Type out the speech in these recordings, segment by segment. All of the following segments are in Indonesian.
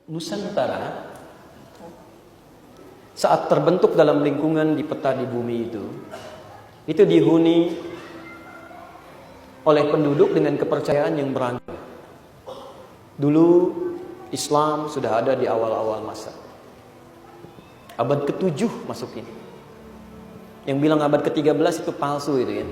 Nusantara saat terbentuk dalam lingkungan di peta di bumi itu dihuni oleh penduduk dengan kepercayaan yang beragam. Dulu Islam sudah ada di awal-awal masa. Abad ke-7 masuk ini. Yang bilang abad ke-13 itu palsu itu ya.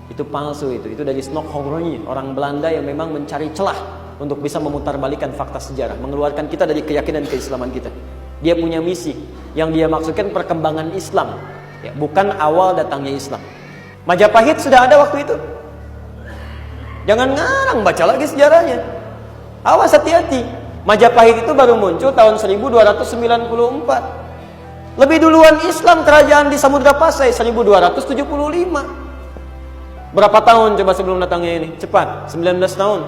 Itu palsu itu dari Snokhorny, orang Belanda yang memang mencari celah untuk bisa memutarbalikkan fakta sejarah, mengeluarkan kita dari keyakinan keislaman kita. Dia punya misi yang dia maksudkan perkembangan Islam, ya, bukan awal datangnya Islam. Majapahit sudah ada waktu itu. Jangan ngarang, baca lagi sejarahnya. Awas, hati-hati. Majapahit itu baru muncul tahun 1294. Lebih duluan Islam kerajaan di Samudra Pasai 1275. Berapa tahun coba sebelum datangnya ini? Cepat, 19 tahun.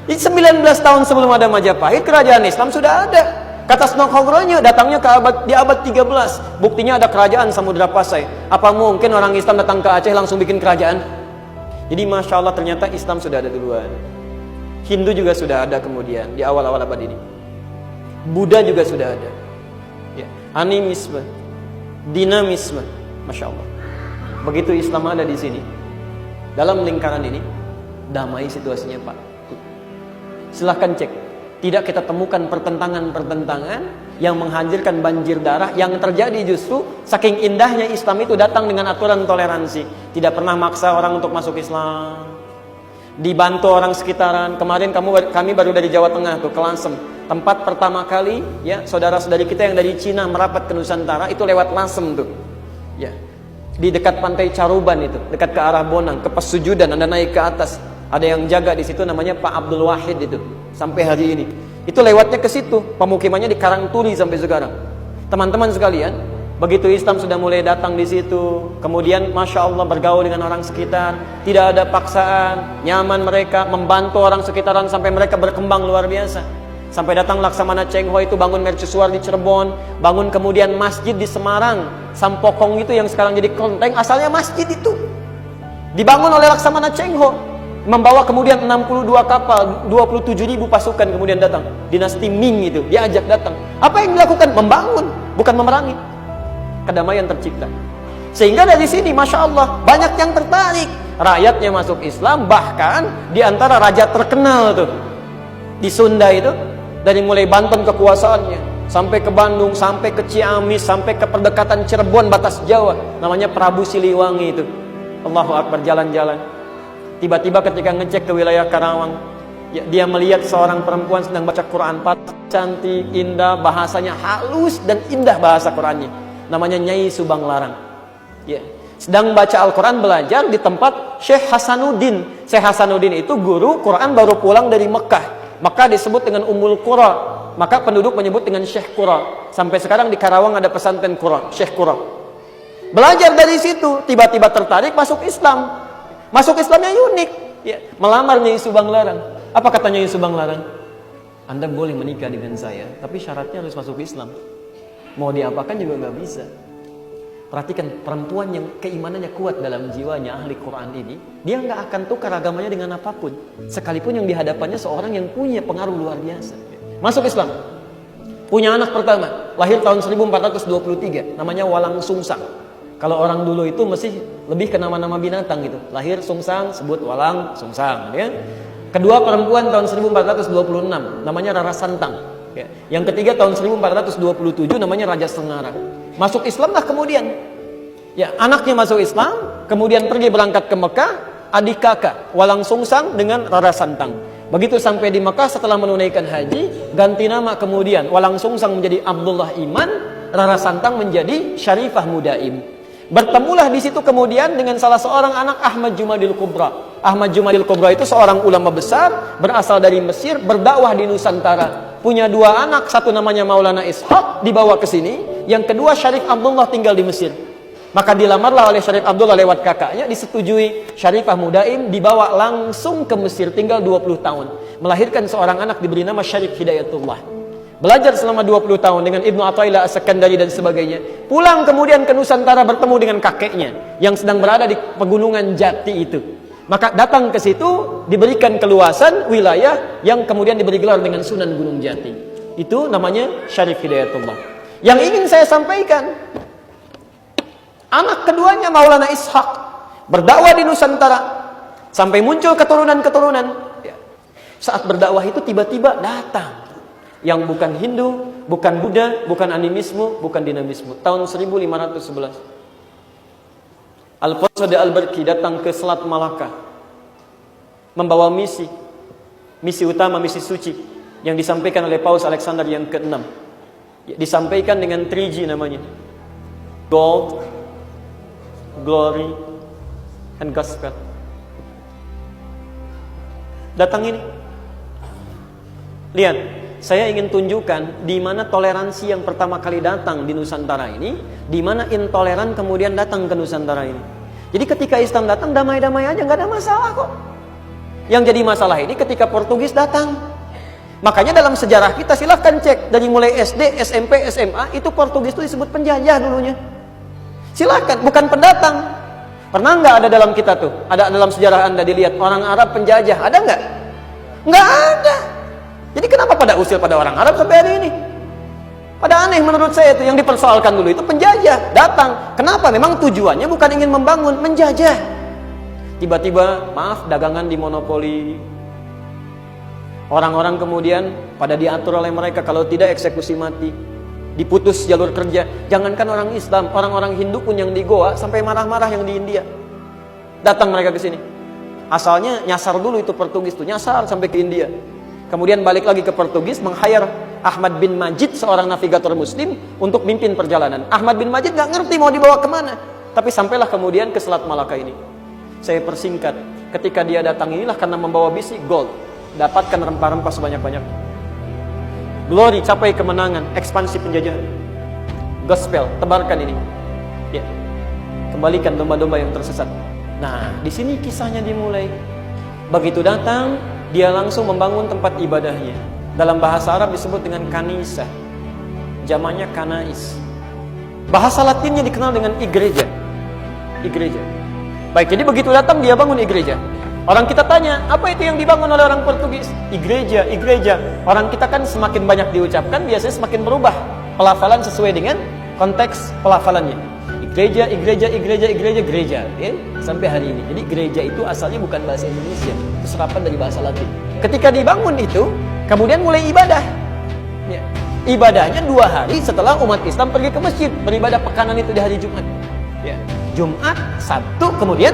Di 19 tahun sebelum ada Majapahit, kerajaan Islam sudah ada. Kata Snokhorny, datangnya di abad 13. Buktinya ada kerajaan Samudra Pasai. Apa mungkin orang Islam datang ke Aceh langsung bikin kerajaan? Jadi Masya Allah, ternyata Islam sudah ada duluan. Hindu juga sudah ada kemudian di awal-awal abad ini. Buddha juga sudah ada, ya. Animisme, dinamisme, Masya Allah. Begitu Islam ada di sini, dalam lingkaran ini, damai situasinya Pak. Silahkan cek. Tidak kita temukan pertentangan-pertentangan yang menghadirkan banjir darah. Yang terjadi justru saking indahnya Islam itu datang dengan aturan toleransi. Tidak pernah maksa orang untuk masuk Islam. Dibantu orang sekitaran. Kemarin kami baru dari Jawa Tengah tuh, ke Lasem. Tempat pertama kali ya saudara-saudari kita yang dari Cina merapat ke Nusantara itu lewat Lasem tuh. Ya. Di dekat pantai Caruban itu, dekat ke arah Bonang, ke Pesujudan, Anda naik ke atas. Ada yang jaga di situ namanya Pak Abdul Wahid itu. Sampai hari ini. Itu lewatnya ke situ. Pemukimannya di Karangturi sampai sekarang. Teman-teman sekalian, begitu Islam sudah mulai datang di situ, kemudian Masya Allah bergaul dengan orang sekitar, tidak ada paksaan, nyaman mereka, membantu orang sekitaran sampai mereka berkembang luar biasa. Sampai datang Laksamana Cheng Ho itu bangun mercusuar di Cirebon, bangun kemudian masjid di Semarang, Sampokong itu yang sekarang jadi kelenteng, asalnya masjid itu. Dibangun oleh Laksamana Cheng Ho, membawa kemudian 62 kapal, 27.000 pasukan kemudian datang. Dinasti Ming itu, diajak datang. Apa yang dilakukan? Membangun, bukan memerangi. Kedamaian tercipta. Sehingga dari sini Masya Allah banyak yang tertarik. Rakyatnya masuk Islam, bahkan di antara raja terkenal tuh di Sunda itu, dari mulai Banten kekuasaannya sampai ke Bandung, sampai ke Ciamis, sampai ke perdekatan Cirebon batas Jawa, namanya Prabu Siliwangi itu. Allahu Akbar, jalan-jalan. Tiba-tiba ketika ngecek ke wilayah Karawang, ya, dia melihat seorang perempuan sedang baca Quran, cantik, indah, bahasanya halus dan indah bahasa Qurannya. Namanya Nyai Subang Larang. Ya, sedang baca Al-Quran, belajar di tempat Syekh Hasanuddin. Syekh Hasanuddin itu guru Quran baru pulang dari Mekah. Maka disebut dengan Ummul Qura. Maka penduduk menyebut dengan Syekh Qura. Sampai sekarang di Karawang ada pesantren Qura, Syekh Qura. Belajar dari situ, tiba-tiba tertarik masuk Islam. Masuk Islamnya unik, ya, melamar Nyai Subang Larang. Apa kata Nyai Subang Larang? Anda boleh menikah dengan saya, tapi syaratnya harus masuk Islam. Mau diapakan juga nggak bisa. Perhatikan, perempuan yang keimanannya kuat dalam jiwanya, ahli Quran ini, dia nggak akan tukar agamanya dengan apapun. Sekalipun yang dihadapannya seorang yang punya pengaruh luar biasa. Masuk Islam. Punya anak pertama, lahir tahun 1423, namanya Walang Sungsang. Kalau orang dulu itu masih lebih ke nama-nama binatang gitu. Lahir Sungsang, sebut Walang Sungsang. Ya. Kedua perempuan tahun 1426, namanya Rara Santang. Ya. Yang ketiga tahun 1427, namanya Raja Sengara. Masuk Islam lah kemudian. Ya, anaknya masuk Islam, kemudian pergi berangkat ke Mekah, adik kakak Walang Sungsang dengan Rara Santang. Begitu sampai di Mekah setelah menunaikan haji, ganti nama kemudian. Walang Sungsang menjadi Abdullah Iman, Rara Santang menjadi Syarifah Mudaim. Bertemulah di situ kemudian dengan salah seorang anak Ahmad Jumadil Kubra. Ahmad Jumadil Kubra itu seorang ulama besar, berasal dari Mesir, berdakwah di Nusantara. Punya dua anak, satu namanya Maulana Ishaq, dibawa ke sini. Yang kedua Syarif Abdullah tinggal di Mesir. Maka dilamarlah oleh Syarif Abdullah lewat kakaknya, disetujui. Syarifah Mudaim dibawa langsung ke Mesir, tinggal 20 tahun. Melahirkan seorang anak diberi nama Syarif Hidayatullah. Belajar selama 20 tahun dengan Ibnu Athaillah As-Sakandari dan sebagainya. Pulang kemudian ke Nusantara bertemu dengan kakeknya yang sedang berada di pegunungan Jati itu. Maka datang ke situ, diberikan keluasan wilayah yang kemudian diberi gelar dengan Sunan Gunung Jati. Itu namanya Syarif Hidayatullah. Yang ingin saya sampaikan, anak keduanya Maulana Ishaq berdakwah di Nusantara sampai muncul keturunan-keturunan. Saat berdakwah itu tiba-tiba datang yang bukan Hindu, bukan Buddha, bukan animisme, bukan dinamisme. Tahun 1511 Alfonso de Albuquerque datang ke Selat Malaka membawa misi utama, misi suci yang disampaikan oleh Paus Alexander yang ke-6. Disampaikan dengan 3G namanya: Gold, Glory, and Gospel. Datang ini, lihat, saya ingin tunjukkan di mana toleransi yang pertama kali datang di Nusantara ini, di mana intoleran kemudian datang ke Nusantara ini. Jadi ketika Islam datang damai-damai aja, nggak ada masalah kok. Yang jadi masalah ini ketika Portugis datang. Makanya dalam sejarah kita silahkan cek dari mulai SD, SMP, SMA itu Portugis itu disebut penjajah dulunya. Silahkan, bukan pendatang. Pernah nggak ada dalam kita tuh? Ada dalam sejarah Anda dilihat orang Arab penjajah? Ada nggak? Nggak ada. Jadi kenapa pada usil pada orang Arab sampai hari ini? Pada aneh menurut saya itu yang dipersoalkan dulu itu penjajah datang. Kenapa? Memang tujuannya bukan ingin membangun, menjajah. Tiba-tiba, maaf, dagangan dimonopoli. Orang-orang kemudian pada diatur oleh mereka, kalau tidak eksekusi mati. Diputus jalur kerja. Jangankan orang Islam, orang-orang Hindu pun yang di Goa sampai marah-marah yang di India. Datang mereka ke sini. Asalnya nyasar dulu itu Portugis tuh, nyasar sampai ke India. Kemudian balik lagi ke Portugis, meng-hire Ahmad bin Majid, seorang navigator muslim, untuk mimpin perjalanan. Ahmad bin Majid gak ngerti mau dibawa kemana. Tapi sampailah kemudian ke Selat Malaka ini. Saya persingkat, ketika dia datang inilah karena membawa bisi gold. Dapatkan rempah-rempah sebanyak-banyak. Glory, capai kemenangan, ekspansi penjajahan. Gospel, tebarkan ini. Ya. Kembalikan domba-domba yang tersesat. Nah, di sini kisahnya dimulai. Begitu datang, dia langsung membangun tempat ibadahnya. Dalam bahasa Arab disebut dengan kanisa. Jamaknya kanais. Bahasa Latinnya dikenal dengan igreja. Igreja. Baik, jadi begitu datang dia bangun igreja. Orang kita tanya, apa itu yang dibangun oleh orang Portugis? Igreja, igreja. Orang kita kan semakin banyak diucapkan, biasanya semakin berubah pelafalan sesuai dengan konteks pelafalannya. Igreja, igreja, igreja, igreja, gereja. Ya? Sampai hari ini. Jadi gereja itu asalnya bukan bahasa Indonesia. Itu serapan dari bahasa Latin. Ketika dibangun itu, kemudian mulai ibadah. Ya. Ibadahnya 2 hari setelah umat Islam pergi ke masjid. Beribadah pekanan itu di hari Jumat. Ya. Jumat, Sabtu, kemudian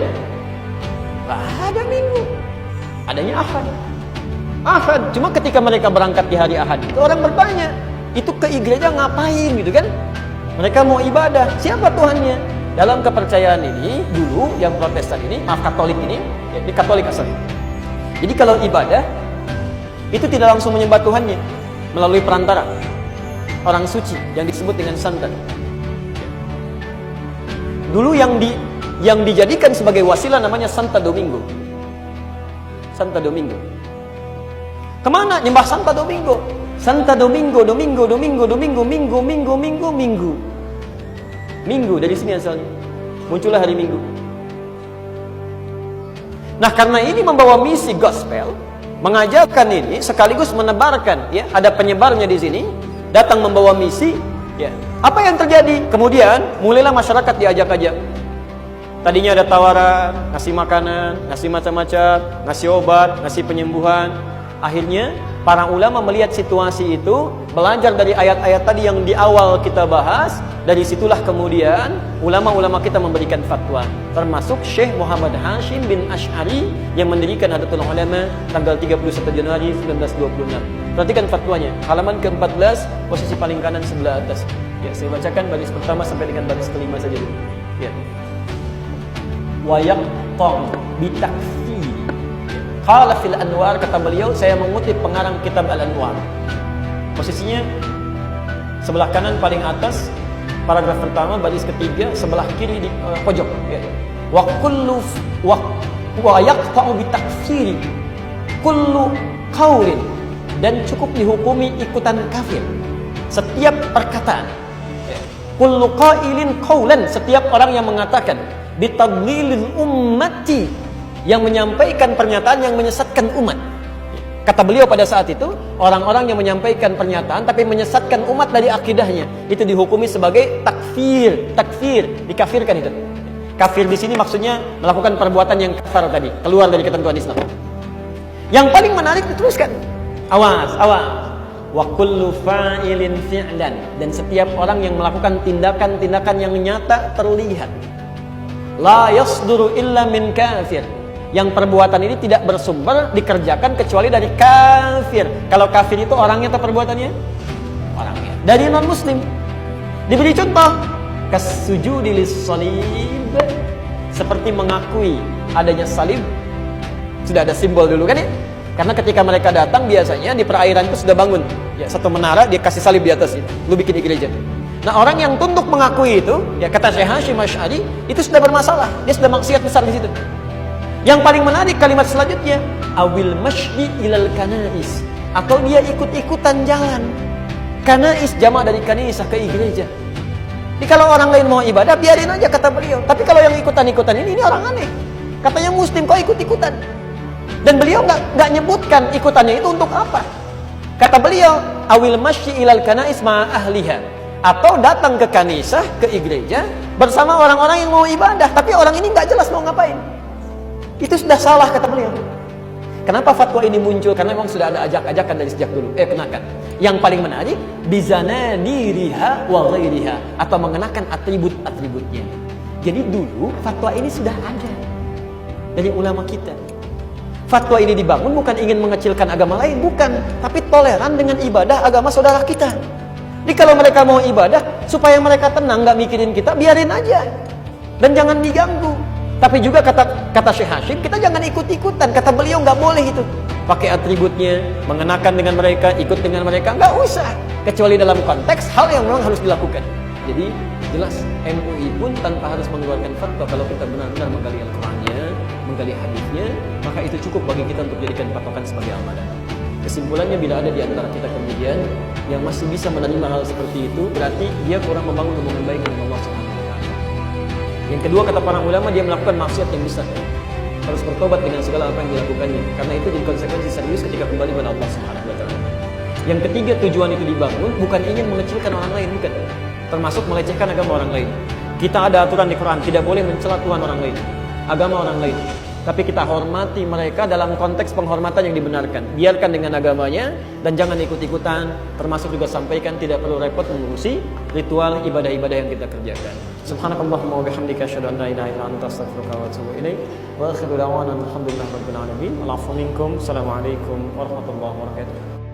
ada Minggu. Adanya Ahad. Ahad. Cuma ketika mereka berangkat di hari Ahad, itu orang bertanya, itu ke gereja ngapain gitu kan? Mereka mau ibadah. Siapa Tuhannya? Dalam kepercayaan ini, dulu yang Protestan ini, Katolik ini, ya, di Katolik asalnya. Jadi kalau ibadah, itu tidak langsung menyembah Tuhannya, melalui perantara. Orang suci, yang disebut dengan santan. Dulu yang dijadikan sebagai wasilah namanya Santa Domingo. Santa Domingo. Kemana? Nyembah Santa Domingo. Santa Domingo, Domingo, Domingo, Domingo, Minggu, Minggu, Minggu, Minggu. Minggu dari sini asalnya. Muncullah hari Minggu. Nah, karena ini membawa misi gospel, mengajarkan ini sekaligus menebarkan, ya, ada penyebarnya di sini, datang membawa misi, ya. Apa yang terjadi? Kemudian mulailah masyarakat diajak-ajak. Tadinya ada tawaran, ngasih makanan, ngasih macam-macam, ngasih obat, ngasih penyembuhan. Akhirnya para ulama melihat situasi itu, belajar dari ayat-ayat tadi yang di awal kita bahas. Dari situlah kemudian ulama-ulama kita memberikan fatwa, termasuk Syekh Muhammad Hashim bin Ash'ari yang mendirikan Nahdlatul Ulama tanggal 31 Januari 1926. Perhatikan fatwanya, halaman ke-14, posisi paling kanan sebelah atas. Ya, saya bacakan baris pertama sampai dengan baris kelima saja dulu. Ya. Wa yaqta'u bi takfir. Qala fil Anwar, kata beliau, saya mengutip pengarang kitab Al-Anwar. Posisinya sebelah kanan paling atas, paragraf pertama, baris ketiga, sebelah kiri di pojok. Ya. Wa kullu wa yaqta'u bi takfir kullu qawlin dan cukup dihukumi ikutan kafir. Setiap perkataan, kullu qailin qaulan, setiap orang yang mengatakan bitadlilil ummati, yang menyampaikan pernyataan yang menyesatkan umat. Kata beliau pada saat itu, orang-orang yang menyampaikan pernyataan tapi menyesatkan umat dari akidahnya, itu dihukumi sebagai takfir, dikafirkan itu. Kafir di sini maksudnya melakukan perbuatan yang kafir tadi, keluar dari ketentuan Islam. Yang paling menarik diteruskan, awas. Wa kullu fa'ilin fi'lan, dan setiap orang yang melakukan tindakan-tindakan yang nyata terlihat. La yasduru illa min kafir, yang perbuatan ini tidak bersumber dikerjakan kecuali dari kafir. Kalau kafir itu orangnya atau perbuatannya? Orangnya. Dari non muslim. Diberi contoh, kasujudi lis-salib, seperti mengakui adanya salib. Sudah ada simbol dulu kan ya? Karena ketika mereka datang biasanya di perairan itu sudah bangun ya satu menara, dia kasih salib di atas itu. Lu bikin di gereja. Nah, orang yang tunduk mengakui itu, ya kata Syekh Hashim Asy'ari, itu sudah bermasalah. Dia sudah maksiat besar di situ. Yang paling menarik kalimat selanjutnya, awil mashyi ilal kanais, atau dia ikut-ikutan jalan. Kanais jamak dari kanisah, ke gereja. Jadi kalau orang lain mau ibadah, biarin aja kata beliau. Tapi kalau yang ikutan-ikutan ini orang aneh. Katanya muslim kok ikut-ikutan. Dan beliau nggak nyebutkan ikutannya itu untuk apa. Kata beliau, awil mashyi ilal kanais ma ahliha, atau datang ke kanisah, ke gereja bersama orang-orang yang mau ibadah, tapi orang ini nggak jelas mau ngapain. Itu sudah salah kata beliau. Kenapa fatwa ini muncul? Karena memang sudah ada ajak-ajakan dari sejak dulu. Kenakan. Yang paling menarik, bizanadiriha wa ghairiha, atau mengenakan atribut-atributnya. Jadi dulu fatwa ini sudah ada dari ulama kita. Fatwa ini dibangun bukan ingin mengecilkan agama lain, bukan, tapi toleran dengan ibadah agama saudara kita. Jadi kalau mereka mau ibadah, supaya mereka tenang, nggak mikirin kita, biarin aja. Dan jangan diganggu. Tapi juga kata Syekh Hashim, kita jangan ikut-ikutan. Kata beliau nggak boleh itu. Pakai atributnya, mengenakan dengan mereka, ikut dengan mereka, nggak usah. Kecuali dalam konteks hal yang memang harus dilakukan. Jadi jelas MUI pun tanpa harus mengeluarkan fatwa, kalau kita benar-benar menggali Al-Qur'annya, menggali hadisnya, maka itu cukup bagi kita untuk jadikan patokan sebagai amalan. Kesimpulannya, bila ada di antara kita kemudian yang masih bisa menerima hal seperti itu, berarti dia kurang membangun hubungan baik dengan Allah Subhanahu wa taala. Yang kedua, kata para ulama, dia melakukan maksiat yang besar. Harus bertobat dengan segala apa yang dilakukannya, karena itu jadi konsekuensi serius ketika kembali kepada Allah Subhanahu wa taala. Yang ketiga, tujuan itu dibangun bukan ingin mengecilkan orang lain, bukan. Termasuk melecehkan agama orang lain. Kita ada aturan di Quran, tidak boleh mencela Tuhan orang lain, agama orang lain. Tapi kita hormati mereka dalam konteks penghormatan yang dibenarkan. Biarkan dengan agamanya dan jangan ikut-ikutan. Termasuk juga sampaikan tidak perlu repot mengurusi ritual ibadah-ibadah yang kita kerjakan. Subhanakallahumma wa bihamdika asyhadu an la ilaha illa anta astaghfiruka wa atubu ilaik. Wa akhiru da'wana alhamdulillahi rabbil alamin. Wal 'afwu minkum. Assalamualaikum warahmatullahi wabarakatuh.